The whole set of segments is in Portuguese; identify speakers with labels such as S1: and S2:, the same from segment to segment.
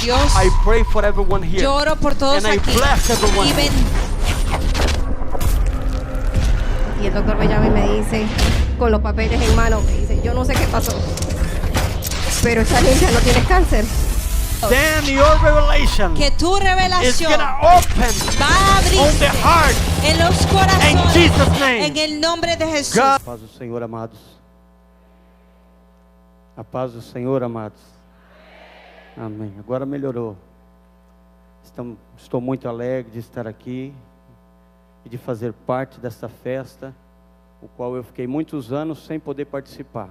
S1: Dios,
S2: I pray for everyone here.
S1: yo oro por todos
S2: And I
S1: aquí.
S2: bless everyone.
S1: Y
S3: Y el doctor me llama y me dice, con los papeles en mano, me dice, yo no sé qué pasó, pero esa niña no tiene cáncer.
S2: Then your revelation
S1: que tu
S2: is
S1: revelación
S2: gonna open
S1: va a
S2: on the
S1: abrirse
S2: heart.
S1: en los
S2: In
S1: corazones
S2: Jesus' name.
S1: en el nombre de Jesús.
S2: A paz do Senhor, amados. A paz do Senhor, amados. Amém. Agora melhorou. Estou muito alegre de estar aqui e de fazer parte dessa festa, o qual eu fiquei muitos anos sem poder participar.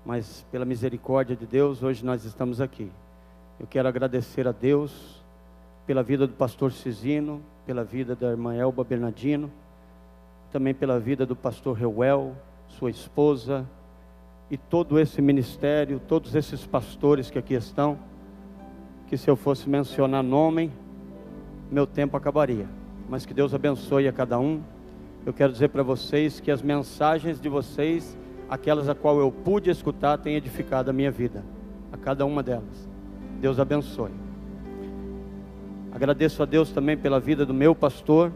S2: Mas pela misericórdia de Deus, hoje nós estamos aqui. Eu quero agradecer a Deus pela vida do pastor Cisino, pela vida da irmã Elba Bernardino, também pela vida do pastor Reuel, sua esposa, e todo esse ministério, todos esses pastores que aqui estão, que se eu fosse mencionar nome, meu tempo acabaria, mas que Deus abençoe a cada um. Eu quero dizer para vocês que as mensagens de vocês, aquelas a qual eu pude escutar, têm edificado a minha vida, a cada uma delas. Deus abençoe. Agradeço a Deus também pela vida do meu pastor,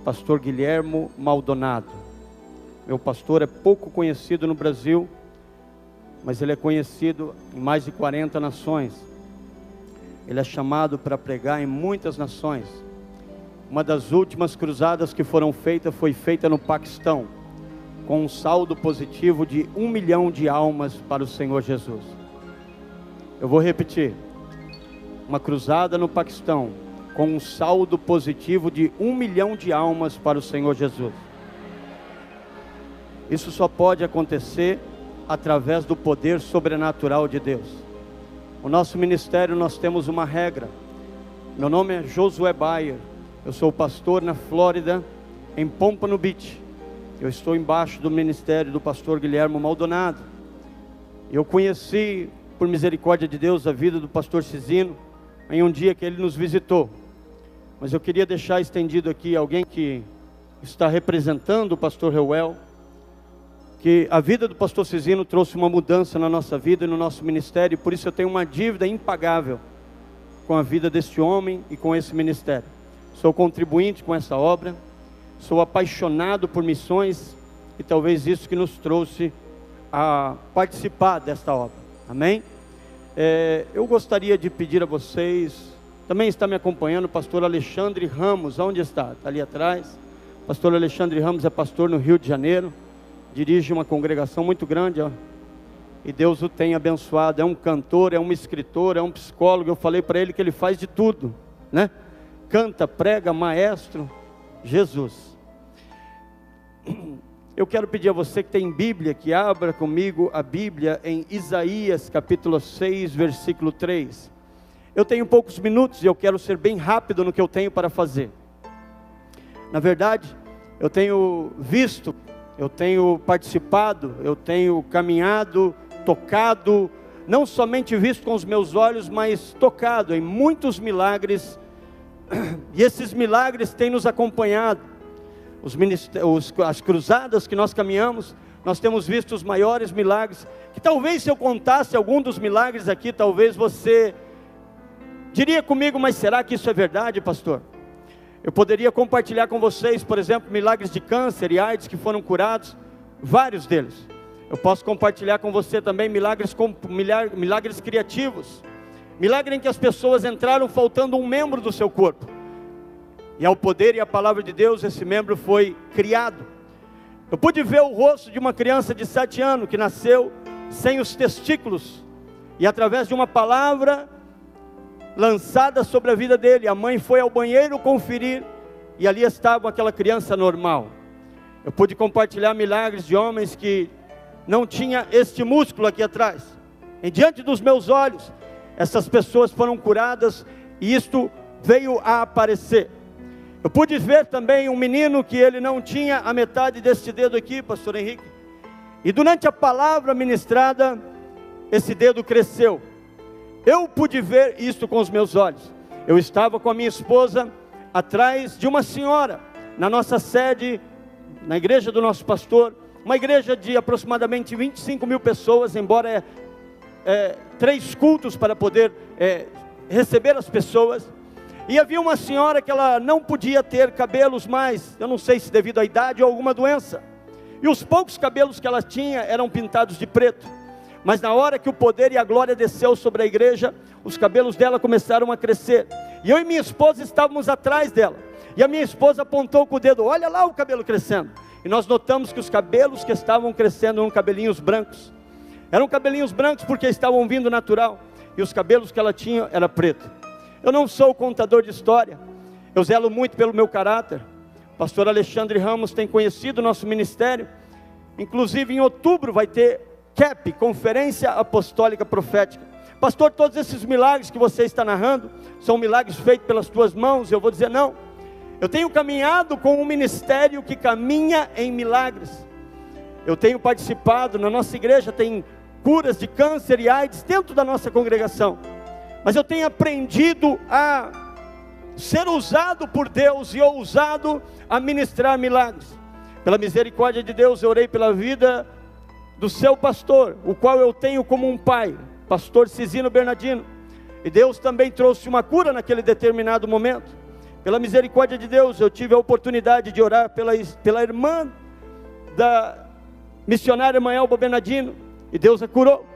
S2: pastor Guilhermo Maldonado. Meu pastor é pouco conhecido no Brasil, mas ele é conhecido em mais de 40 nações. Ele é chamado para pregar em muitas nações. Uma das últimas cruzadas que foram feitas foi feita no Paquistão, com um saldo positivo de 1 milhão de almas para o Senhor Jesus. Eu vou repetir. Uma cruzada no Paquistão, com um saldo positivo de 1 milhão de almas para o Senhor Jesus. Isso só pode acontecer através do poder sobrenatural de Deus. O nosso ministério, nós temos uma regra. Meu nome é Josué Bayer. Eu sou pastor na Flórida, em Pompano Beach. Eu estou embaixo do ministério do pastor Guilhermo Maldonado. Eu conheci, por misericórdia de Deus, a vida do pastor Cisino em um dia que ele nos visitou. Mas eu queria deixar estendido aqui alguém que está representando o pastor Reuel, que a vida do pastor Cisino trouxe uma mudança na nossa vida e no nosso ministério, e por isso eu tenho uma dívida impagável com a vida desse homem e com esse ministério. Sou contribuinte com essa obra, sou apaixonado por missões, e talvez isso que nos trouxe a participar desta obra. Amém? Eu gostaria de pedir a vocês, também está me acompanhando o pastor Alexandre Ramos. Onde está? Está ali atrás. O pastor Alexandre Ramos é pastor no Rio de Janeiro, dirige uma congregação muito grande, ó, e Deus o tem abençoado. É um cantor, é um escritor, é um psicólogo. Eu falei para ele que ele faz de tudo, né? Canta, prega, maestro, Jesus. Eu quero pedir a você que tem Bíblia, que abra comigo a Bíblia em Isaías capítulo 6, versículo 3. Eu tenho poucos minutos e eu quero ser bem rápido no que eu tenho para fazer. Na verdade, eu tenho visto, eu tenho participado, eu tenho caminhado, tocado, não somente visto com os meus olhos, mas tocado em muitos milagres, e esses milagres têm nos acompanhado. As cruzadas que nós caminhamos, nós temos visto os maiores milagres, que talvez se eu contasse algum dos milagres aqui, talvez você diria comigo, mas será que isso é verdade, pastor? Eu poderia compartilhar com vocês, por exemplo, milagres de câncer e AIDS que foram curados, vários deles. Eu posso compartilhar com você também milagres criativos, milagre em que as pessoas entraram faltando um membro do seu corpo, e ao poder e à palavra de Deus, esse membro foi criado. Eu pude ver o rosto de uma criança de 7 anos, que nasceu sem os testículos, e através de uma palavra lançada sobre a vida dele, a mãe foi ao banheiro conferir, e ali estava aquela criança normal. Eu pude compartilhar milagres de homens que não tinha este músculo aqui atrás, e diante dos meus olhos, essas pessoas foram curadas, e isto veio a aparecer. Eu pude ver também um menino que ele não tinha a metade deste dedo aqui, pastor Henrique, e durante a palavra ministrada, esse dedo cresceu. Eu pude ver isso com os meus olhos. Eu estava com a minha esposa atrás de uma senhora, na nossa sede, na igreja do nosso pastor, uma igreja de aproximadamente 25 mil pessoas, embora 3 cultos para poder receber as pessoas. E havia uma senhora que ela não podia ter cabelos mais, eu não sei se devido à idade ou alguma doença. E os poucos cabelos que ela tinha eram pintados de preto. Mas na hora que o poder e a glória desceu sobre a igreja, os cabelos dela começaram a crescer. E eu e minha esposa estávamos atrás dela. E a minha esposa apontou com o dedo: olha lá o cabelo crescendo. E nós notamos que os cabelos que estavam crescendo eram cabelinhos brancos. Eram cabelinhos brancos porque estavam vindo natural. E os cabelos que ela tinha era preto. Eu não sou contador de história. Eu zelo muito pelo meu caráter. O pastor Alexandre Ramos tem conhecido o nosso ministério. Inclusive em outubro vai ter CAP, Conferência Apostólica Profética. Pastor, todos esses milagres que você está narrando são milagres feitos pelas tuas mãos? Eu vou dizer não. Eu tenho caminhado com um ministério que caminha em milagres. Eu tenho participado, na nossa igreja tem curas de câncer e AIDS dentro da nossa congregação. Mas eu tenho aprendido a ser usado por Deus e ousado a ministrar milagres. Pela misericórdia de Deus, eu orei pela vida do seu pastor, o qual eu tenho como um pai, pastor Cisino Bernardino. E Deus também trouxe uma cura naquele determinado momento. Pela misericórdia de Deus, eu tive a oportunidade de orar pela irmã da missionária Maelba Bernardino, e Deus a curou.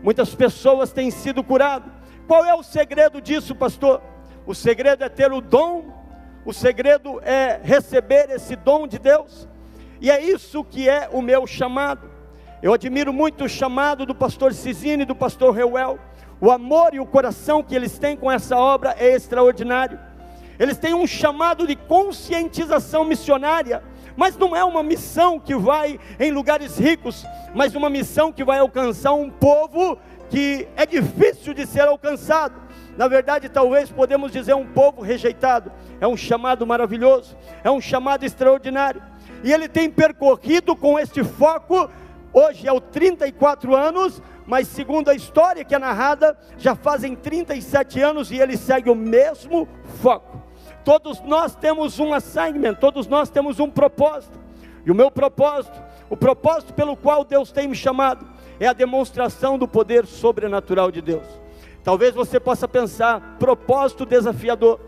S2: Muitas pessoas têm sido curadas. Qual é o segredo disso, pastor? O segredo é ter o dom, o segredo é receber esse dom de Deus, e é isso que é o meu chamado. Eu admiro muito o chamado do pastor Cisino e do pastor Reuel. O amor e o coração que eles têm com essa obra é extraordinário. Eles têm um chamado de conscientização missionária, mas não é uma missão que vai em lugares ricos, mas uma missão que vai alcançar um povo que é difícil de ser alcançado. Na verdade, talvez podemos dizer um povo rejeitado. É um chamado maravilhoso, é um chamado extraordinário, e ele tem percorrido com este foco. Hoje é o 34 anos, mas segundo a história que é narrada, já fazem 37 anos e ele segue o mesmo foco. Todos nós temos um assignment, todos nós temos um propósito. E o meu propósito, o propósito pelo qual Deus tem me chamado, é a demonstração do poder sobrenatural de Deus. Talvez você possa pensar: propósito desafiador.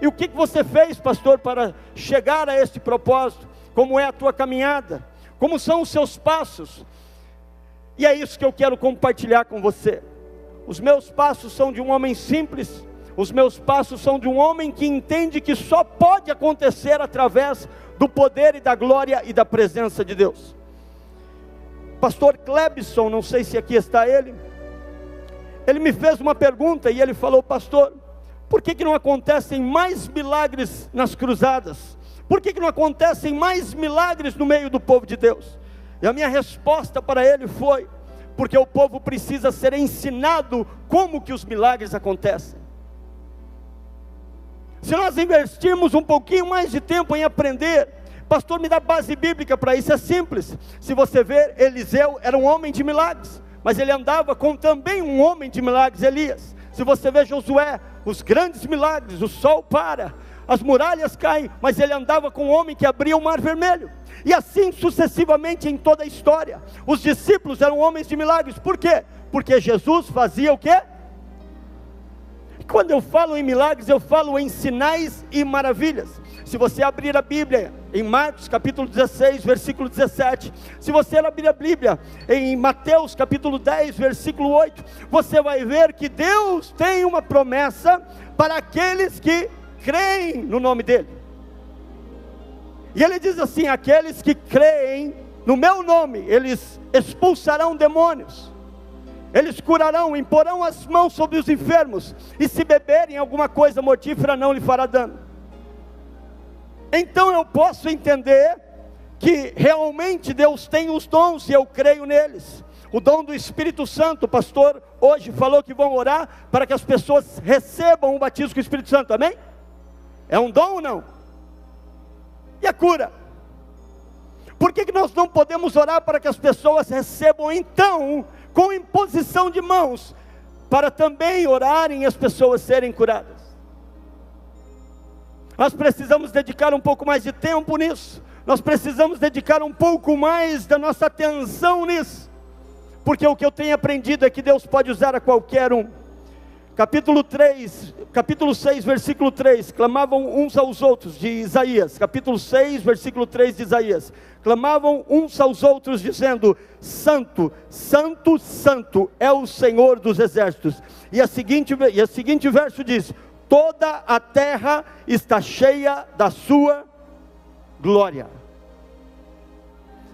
S2: E o que você fez, pastor, para chegar a este propósito? Como é a tua caminhada? Como são os seus passos? E é isso que eu quero compartilhar com você. Os meus passos são de um homem simples. Os meus passos são de um homem que entende que só pode acontecer através do poder e da glória e da presença de Deus. Pastor Clebson, não sei se aqui está ele me fez uma pergunta e ele falou: pastor, por que não acontecem mais milagres nas cruzadas? Por que não acontecem mais milagres no meio do povo de Deus? E a minha resposta para ele foi: porque o povo precisa ser ensinado como que os milagres acontecem. Se nós investirmos um pouquinho mais de tempo em aprender, pastor, me dá base bíblica para isso, é simples. Se você ver, Eliseu era um homem de milagres, mas ele andava com também um homem de milagres, Elias. Se você ver Josué, os grandes milagres, o sol para, as muralhas caem, mas ele andava com um homem que abria o mar vermelho. E assim sucessivamente em toda a história. Os discípulos eram homens de milagres. Por quê? Porque Jesus fazia o quê? Quando eu falo em milagres, eu falo em sinais e maravilhas. Se você abrir a Bíblia em Marcos capítulo 16, versículo 17, se você abrir a Bíblia em Mateus capítulo 10, versículo 8, você vai ver que Deus tem uma promessa para aqueles que creem no nome dele. E ele diz assim: aqueles que creem no meu nome, eles expulsarão demônios, eles curarão, imporão as mãos sobre os enfermos, e se beberem alguma coisa mortífera não lhe fará dano. Então eu posso entender que realmente Deus tem os dons e eu creio neles. O dom do Espírito Santo, o pastor hoje falou que vão orar para que as pessoas recebam o batismo com o Espírito Santo, amém? É um dom ou não? E a cura? Por que nós não podemos orar para que as pessoas recebam então, com imposição de mãos, para também orarem e as pessoas serem curadas? Nós precisamos dedicar um pouco mais de tempo nisso. Nós precisamos dedicar um pouco mais da nossa atenção nisso. porque o que eu tenho aprendido é que Deus pode usar a qualquer um. Capítulo 6, versículo 3, clamavam uns aos outros, de Isaías, capítulo 6, versículo 3 de Isaías, clamavam uns aos outros dizendo: Santo, Santo, Santo é o Senhor dos exércitos. E a seguinte verso diz: toda a terra está cheia da sua glória.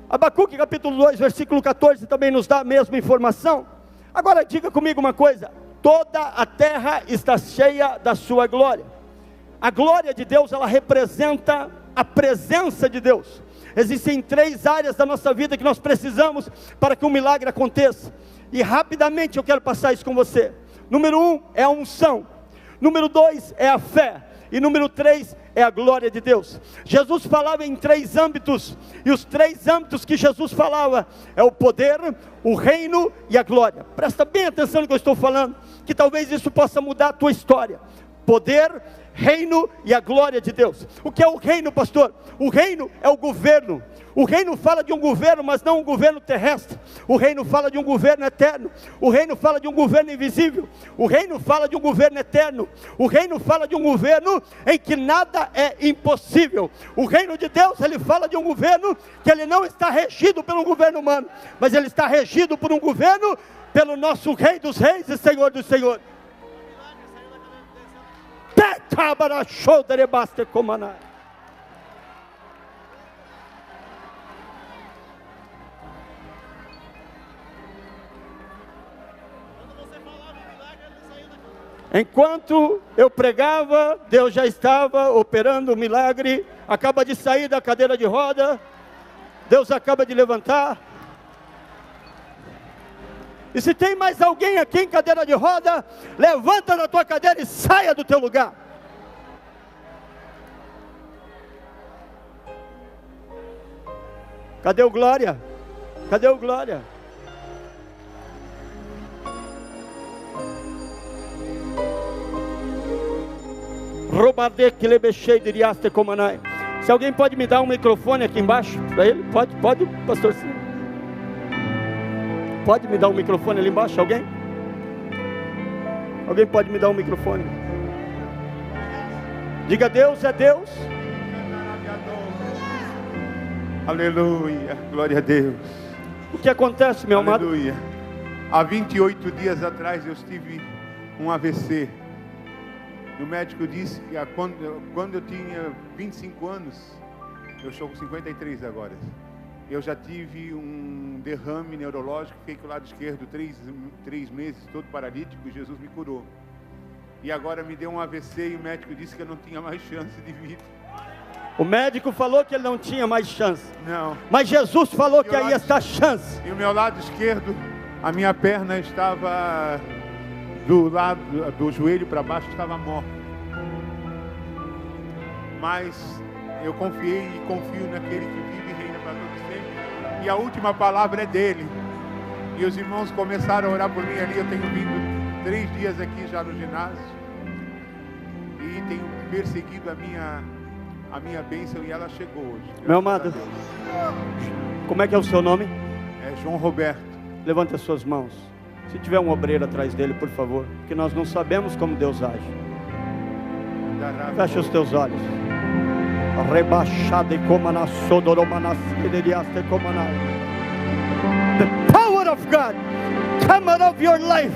S2: Abacuque capítulo 2, versículo 14 também nos dá a mesma informação. Agora diga comigo uma coisa: toda a terra está cheia da sua glória. A glória de Deus, ela representa a presença de Deus. Existem 3 áreas da nossa vida que nós precisamos para que um milagre aconteça, e rapidamente eu quero passar isso com você. Número 1 é a unção, número 2 é a fé, e número 3 é a glória de Deus. Jesus falava em 3 âmbitos, e os 3 âmbitos que Jesus falava é o poder, o reino e a glória. Presta bem atenção no que eu estou falando, que talvez isso possa mudar a tua história. Poder, reino e a glória de Deus. O que é o reino, pastor? O reino é o governo. O reino fala de um governo, mas não um governo terrestre. O reino fala de um governo eterno. O reino fala de um governo invisível. O reino fala de um governo eterno. O reino fala de um governo em que nada é impossível. O reino de Deus, ele fala de um governo que ele não está regido por um governo humano, mas ele está regido por um governo pelo nosso Rei dos Reis e Senhor dos Senhores. Enquanto eu pregava, Deus já estava operando o milagre. Acaba de sair da cadeira de roda, Deus acaba de levantar. E se tem mais alguém aqui em cadeira de roda, levanta da tua cadeira e saia do teu lugar. Cadê o glória? Cadê o glória? Se alguém pode me dar um microfone aqui embaixo para ele? Pode, pastor? Sim. Pode me dar um microfone ali embaixo, alguém? Alguém pode me dar um microfone? Diga: Deus é Deus.
S1: Aleluia, glória a Deus.
S2: O que acontece, meu amado?
S1: Aleluia. Há 28 dias atrás eu tive um AVC. E o médico disse que quando eu tinha 25 anos, eu estou com 53 agora, eu já tive um derrame neurológico, fiquei com o lado esquerdo 3 meses, todo paralítico, e Jesus me curou. E agora me deu um AVC e o médico disse que eu não tinha mais chance de vida.
S2: O médico falou que ele não tinha mais chance.
S1: Não.
S2: Mas Jesus falou que aí está a chance.
S1: E o meu lado esquerdo, a minha perna estava do lado do joelho para baixo, estava morta. Mas eu confiei e confio naquele que vive e reina para todos sempre. E a última palavra é dele. E os irmãos começaram a orar por mim ali. Eu tenho vindo 3 dias aqui já no ginásio. E tenho perseguido a minha bênção, e ela chegou hoje.
S2: Meu amado, como é que é o seu nome?
S1: É João Roberto.
S2: Levante as suas mãos. Se tiver um obreiro atrás dele, por favor, porque nós não sabemos como Deus age. Feche os teus olhos. Rebaixada e comana sodoromana sideriaste e comana. The power of God come out of your life.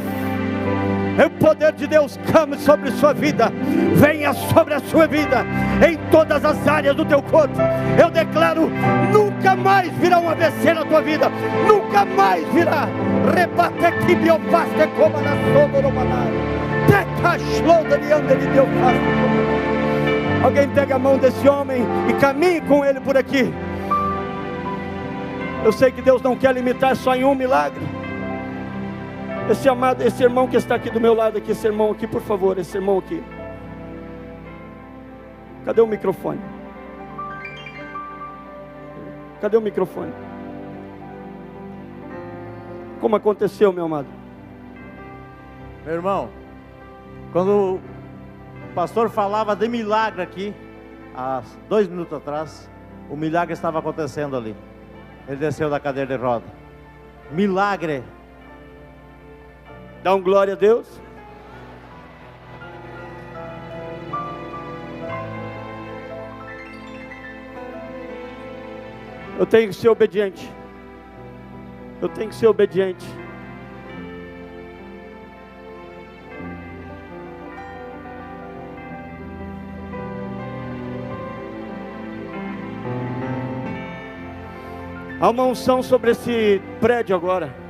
S2: O poder de Deus come sobre sua vida, venha sobre a sua vida, em todas as áreas do teu corpo. Eu declaro: nunca mais virá um AVC na tua vida, nunca mais virá. Rebate que biofaste como na sodoromana. Alguém pega a mão desse homem e caminhe com ele por aqui. Eu sei que Deus não quer limitar só em um milagre. Esse irmão que está aqui do meu lado aqui, esse irmão aqui, por favor, esse irmão aqui. Cadê o microfone? Cadê o microfone? Como aconteceu, meu amado?
S4: Meu irmão, quando o pastor falava de milagre aqui, há 2 minutos atrás, o milagre estava acontecendo ali. Ele desceu da cadeira de roda. Milagre
S2: Dá um glória a Deus. Eu tenho que ser obediente. Eu tenho que ser obediente. Há uma unção sobre esse prédio agora.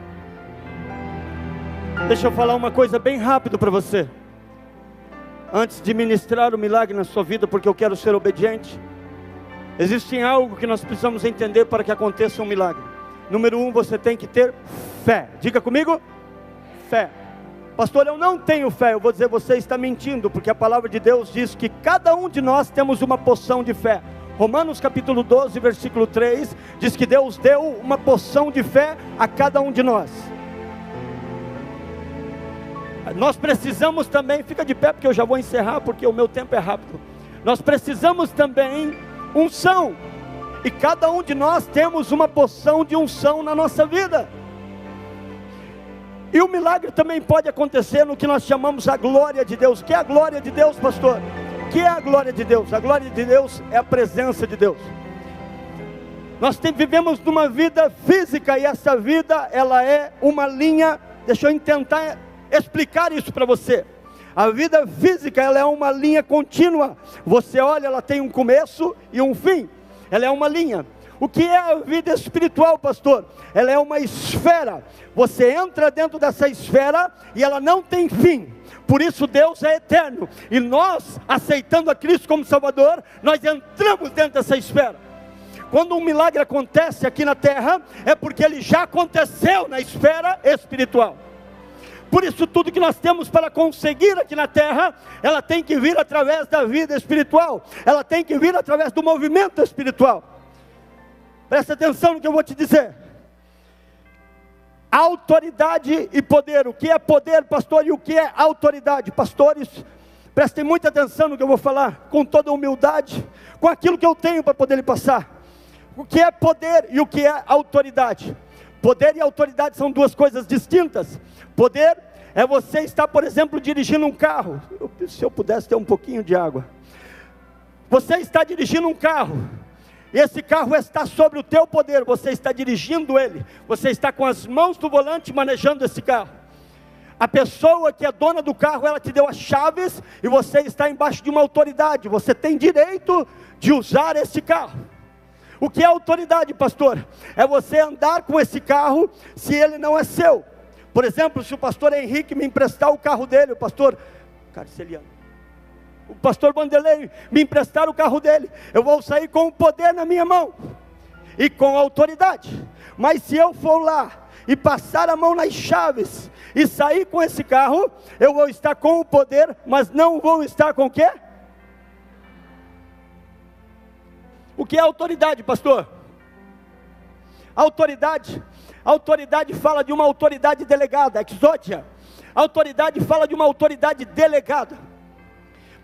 S2: Deixa eu falar uma coisa bem rápido para você. Antes de ministrar o milagre na sua vida, porque eu quero ser obediente. Existe algo que nós precisamos entender para que aconteça um milagre. Número 1, você tem que ter fé. Diga comigo, fé. Pastor, eu não tenho fé. Eu vou dizer, você está mentindo, porque a palavra de Deus diz que cada um de nós temos uma porção de fé. Romanos capítulo 12, versículo 3, diz que Deus deu uma porção de fé a cada um de nós. Nós precisamos também, fica de pé porque eu já vou encerrar, porque o meu tempo é rápido. Nós precisamos também unção, e cada um de nós temos uma porção de unção na nossa vida. E o milagre também pode acontecer no que nós chamamos a glória de Deus. O que é a glória de Deus, pastor? O que é a glória de Deus? A glória de Deus é a presença de Deus. Nós vivemos numa vida física, e essa vida, ela é uma linha. Deixa eu tentar explicar isso para você. A vida física, ela é uma linha contínua. Você olha, ela tem um começo e um fim. Ela é uma linha. O que é a vida espiritual, pastor? Ela é uma esfera. Você entra dentro dessa esfera e ela não tem fim. Por isso Deus é eterno. E nós, aceitando a Cristo como Salvador, nós entramos dentro dessa esfera. Quando um milagre acontece aqui na terra, é porque ele já aconteceu na esfera espiritual. Por isso tudo que nós temos para conseguir aqui na terra, ela tem que vir através da vida espiritual. Ela tem que vir através do movimento espiritual. Presta atenção no que eu vou te dizer. Autoridade e poder. O que é poder, pastor, e o que é autoridade? Pastores, prestem muita atenção no que eu vou falar, com toda humildade, com aquilo que eu tenho para poder lhe passar. O que é poder e o que é autoridade? Poder e autoridade são duas coisas distintas. Poder é você estar, por exemplo, dirigindo um carro. Se eu pudesse ter um pouquinho de água. Você está dirigindo um carro. Esse carro está sobre o teu poder. Você está dirigindo ele. Você está com as mãos no volante manejando esse carro. A pessoa que é dona do carro, ela te deu as chaves e você está embaixo de uma autoridade. Você tem direito de usar esse carro. O que é autoridade, pastor? É você andar com esse carro se ele não é seu. Por exemplo, se o pastor Henrique me emprestar o carro dele, o pastor Carceliano, o pastor Vanderlei me emprestar o carro dele, eu vou sair com o poder na minha mão e com autoridade. Mas se eu for lá e passar a mão nas chaves e sair com esse carro, eu vou estar com o poder, mas não vou estar com o quê? O que é autoridade, pastor? Autoridade fala de uma autoridade delegada, exódia. Autoridade fala de uma autoridade delegada.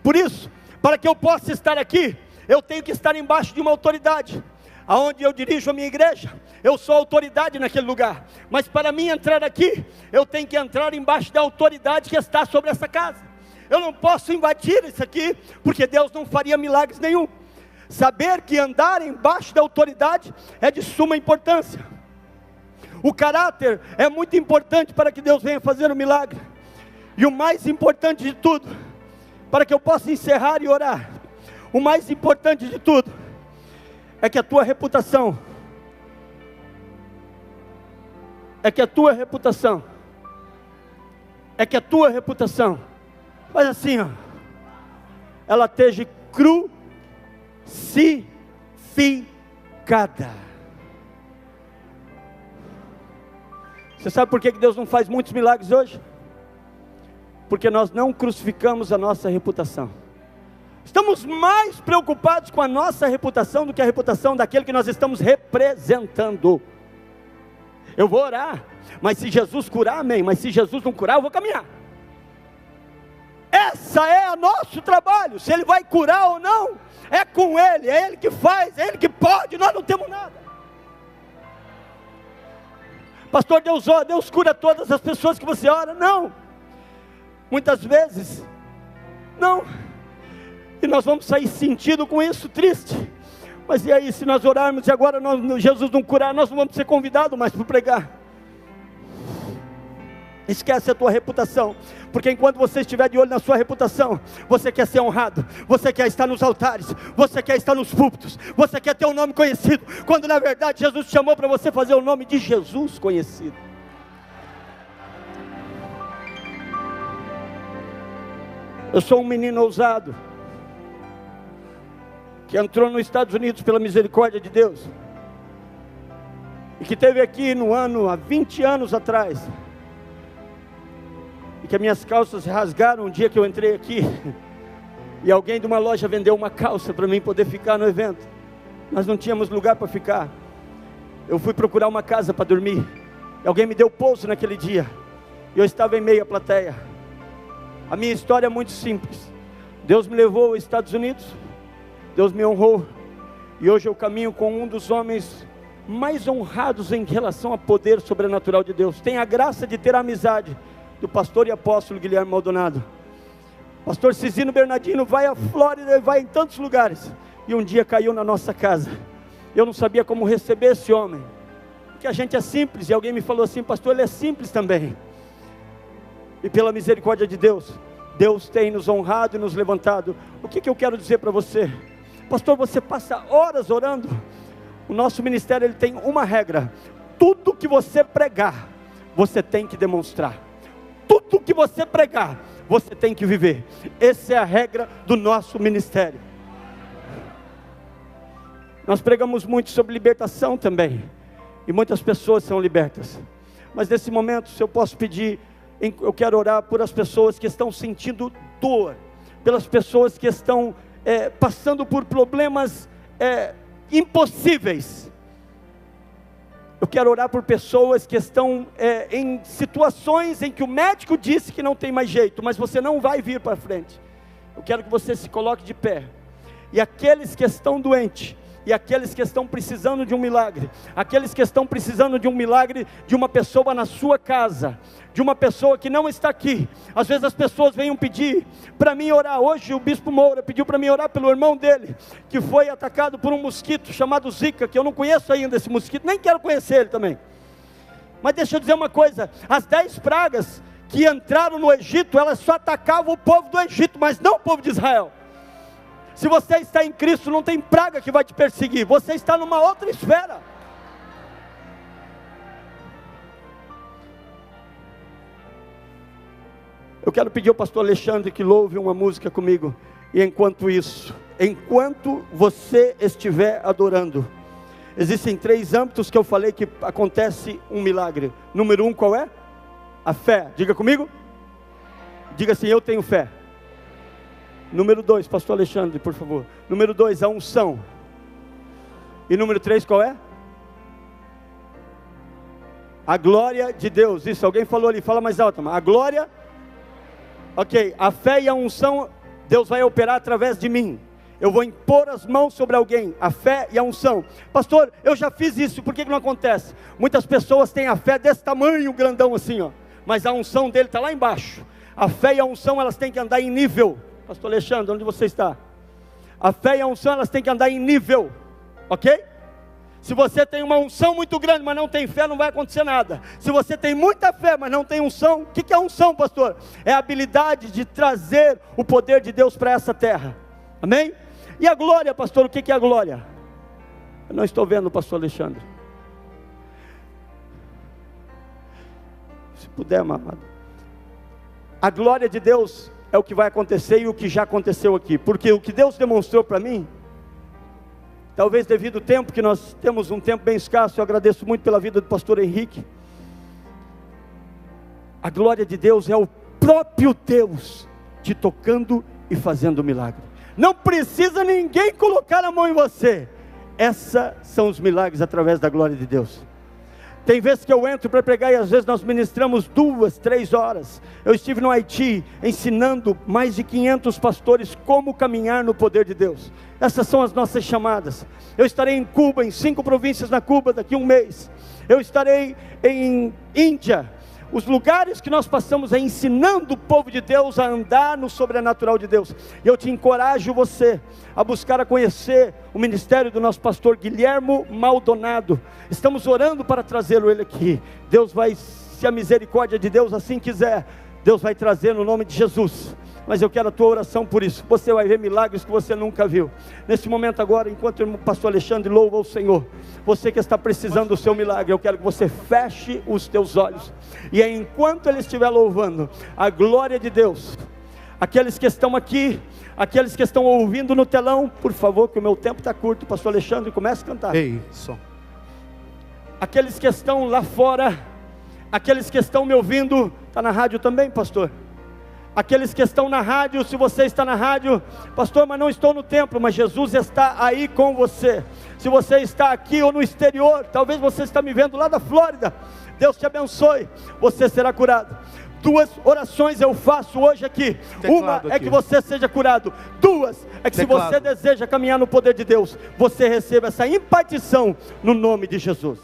S2: Por isso, para que eu possa estar aqui, eu tenho que estar embaixo de uma autoridade. Aonde eu dirijo a minha igreja, eu sou autoridade naquele lugar. Mas para mim entrar aqui, eu tenho que entrar embaixo da autoridade que está sobre essa casa. Eu não posso invadir isso aqui, porque Deus não faria milagres nenhum. Saber que andar embaixo da autoridade é de suma importância. O caráter é muito importante para que Deus venha fazer o milagre. E o mais importante de tudo, para que eu possa encerrar e orar, o mais importante de tudo, é que a tua reputação, mas assim, ó, ela esteja crucificada. Você sabe por que Deus não faz muitos milagres hoje? Porque nós não crucificamos a nossa reputação. Estamos mais preocupados com a nossa reputação do que a reputação daquele que nós estamos representando. Eu vou orar, mas se Jesus curar, amém. Mas se Jesus não curar, eu vou caminhar. Essa é o nosso trabalho. Se Ele vai curar ou não, é com Ele. É Ele que faz, é Ele que pode. Nós não temos nada. Pastor, Deus cura todas as pessoas que você ora. Não. Muitas vezes, não. E nós vamos sair sentido com isso, triste. Mas e aí, se nós orarmos e agora Jesus não curar, nós não vamos ser convidados mais para pregar. Esquece a tua reputação, porque enquanto você estiver de olho na sua reputação, você quer ser honrado, você quer estar nos altares, você quer estar nos púlpitos, você quer ter um nome conhecido, quando na verdade Jesus te chamou para você fazer o nome de Jesus conhecido. Eu sou um menino ousado, que entrou nos Estados Unidos pela misericórdia de Deus, e que esteve aqui no ano, há 20 anos atrás, e que as minhas calças rasgaram um dia que eu entrei aqui, e alguém de uma loja vendeu uma calça para mim poder ficar no evento. Nós não tínhamos lugar para ficar, eu fui procurar uma casa para dormir, e alguém me deu pouso naquele dia, e eu estava em meio à plateia. A minha história é muito simples. Deus me levou aos Estados Unidos, Deus me honrou, e hoje eu caminho com um dos homens mais honrados em relação ao poder sobrenatural de Deus. Tenho a graça de ter a amizade do pastor e apóstolo Guilherme Maldonado. Pastor Cisino Bernardino vai à Flórida e vai em tantos lugares, e um dia caiu na nossa casa. Eu não sabia como receber esse homem, porque a gente é simples, e alguém me falou assim: pastor, ele é simples também. E pela misericórdia de Deus, Deus tem nos honrado e nos levantado. O que eu quero dizer para você? Pastor, você passa horas orando. O nosso ministério, ele tem uma regra: tudo que você pregar, você tem que demonstrar. Tudo que você pregar, você tem que viver. Essa é a regra do nosso ministério. Nós pregamos muito sobre libertação também, e muitas pessoas são libertas. Mas nesse momento, se eu posso pedir, eu quero orar por as pessoas que estão sentindo dor, pelas pessoas que estão passando por problemas impossíveis. Eu quero orar por pessoas que estão em situações em que o médico disse que não tem mais jeito, mas você não vai vir para frente. Eu quero que você se coloque de pé. E aqueles que estão doentes, e aqueles que estão precisando de um milagre, aqueles que estão precisando de um milagre de uma pessoa na sua casa, de uma pessoa que não está aqui. Às vezes as pessoas vêm pedir para mim orar. Hoje o bispo Moura pediu para mim orar pelo irmão dele, que foi atacado por um mosquito chamado Zika, que eu não conheço ainda esse mosquito, nem quero conhecer ele também. Mas deixa eu dizer uma coisa: as 10 pragas que entraram no Egito, elas só atacavam o povo do Egito, mas não o povo de Israel. Se você está em Cristo, não tem praga que vai te perseguir, você está numa outra esfera. Eu quero pedir ao pastor Alexandre que louve uma música comigo. E enquanto isso, enquanto você estiver adorando, existem 3 âmbitos que eu falei que acontece um milagre. Número 1, qual é? A fé. Diga comigo. Diga assim: eu tenho fé. Número 2, pastor Alexandre, por favor. Número 2, a unção. E número 3, qual é? A glória de Deus. Isso, alguém falou ali, fala mais alto. A glória. Ok, a fé e a unção, Deus vai operar através de mim. Eu vou impor as mãos sobre alguém. A fé e a unção. Pastor, eu já fiz isso, por que não acontece? Muitas pessoas têm a fé desse tamanho, grandão assim, ó, mas a unção dele está lá embaixo. A fé e a unção, elas têm que andar em nível. Pastor Alexandre, onde você está? A fé e a unção, elas têm que andar em nível, ok? Se você tem uma unção muito grande, mas não tem fé, não vai acontecer nada. Se você tem muita fé, mas não tem unção, o que é unção, pastor? É a habilidade de trazer o poder de Deus para essa terra, amém? E a glória, pastor, o que é a glória? Eu não estou vendo o pastor Alexandre. Se puder, amado. A glória de Deus é o que vai acontecer e o que já aconteceu aqui. Porque o que Deus demonstrou para mim, talvez devido ao tempo, que nós temos um tempo bem escasso, eu agradeço muito pela vida do pastor Henrique. A glória de Deus é o próprio Deus te tocando e fazendo milagre. Não precisa ninguém colocar a mão em você. Esses são os milagres através da glória de Deus. Tem vezes que eu entro para pregar e às vezes nós ministramos 2, 3 horas. Eu estive no Haiti ensinando mais de 500 pastores como caminhar no poder de Deus. Essas são as nossas chamadas. Eu estarei em Cuba, em 5 províncias na Cuba daqui a um mês. Eu estarei em Índia, Os lugares que nós passamos é ensinando o povo de Deus a andar no sobrenatural de Deus. E eu te encorajo você a buscar a conhecer o ministério do nosso pastor Guilhermo Maldonado. Estamos orando para trazê-lo ele aqui. Deus vai, se a misericórdia de Deus assim quiser, Deus vai trazer no nome de Jesus. Mas eu quero a tua oração por isso. Você vai ver milagres que você nunca viu. Nesse momento agora, enquanto o pastor Alexandre louva o Senhor, você que está precisando do seu milagre, eu quero que você feche os teus olhos. E aí, enquanto ele estiver louvando a glória de Deus, aqueles que estão aqui, aqueles que estão ouvindo no telão, por favor, que o meu tempo está curto, pastor Alexandre, comece a cantar.
S1: Isso.
S2: Aqueles que estão lá fora, aqueles que estão me ouvindo, está na rádio também, pastor? Aqueles que estão na rádio, se você está na rádio, pastor, mas não estou no templo, mas Jesus está aí com você. Se você está aqui ou no exterior, talvez você está me vendo lá da Flórida, Deus te abençoe, você será curado. 2 orações eu faço hoje aqui. Uma é que você seja curado. 2 é que se você deseja caminhar no poder de Deus, você receba essa impartição no nome de Jesus.